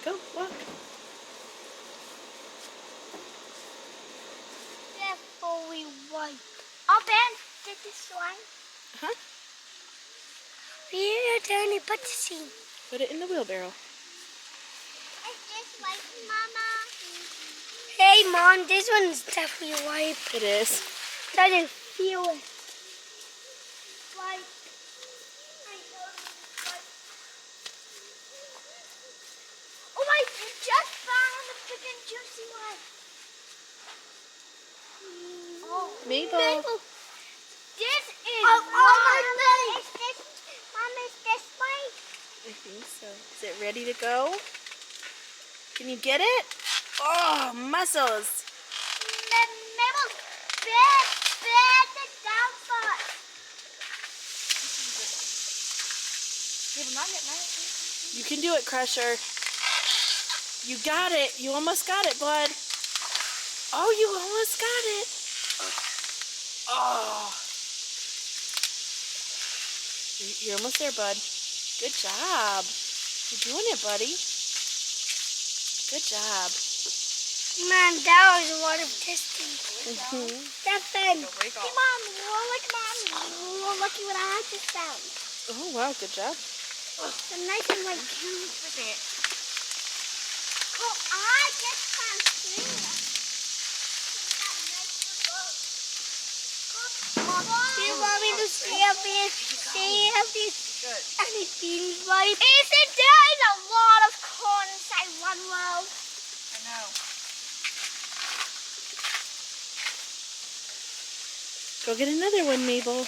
Go, walk. Before we wipe. Oh, Ben, did this one? Uh-huh. We're going to put the seed. Put it in the wheelbarrow. Is this white, Mama? Hey, Mom, this one's definitely white. It is. Doesn't feel it. White. Oh my, you just found the big and juicy one. Oh, Mabel. This is Mom, is this white? I think so. Is it ready to go? Can you get it? Oh, muscles. Mabel, bad the down spot. You can do it, Crusher. You got it. You almost got it, bud. Oh, you almost got it. Oh. You're almost there, bud. Good job. You're doing it, buddy. Good job. Man, that was a lot of testing. Stefan. Hey, Mom, look at what I just found. Oh, wow. Good job. The nice and white can. Oh, I just found three. Do you want me to see if anything's right? Isn't there a lot of corn inside one row? I know. Go get another one, Mabel.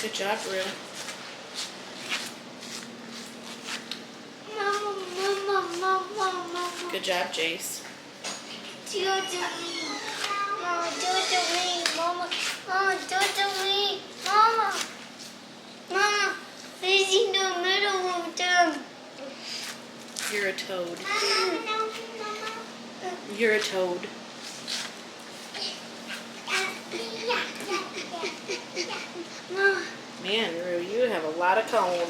Good job, Rue. Mama. Good job, Jace. Do it to me. Mama, do it to me. Mama, do it to me. Mama, he's in the middle of them. You're a toad. You're a toad. Man, Rue, you have a lot of cone.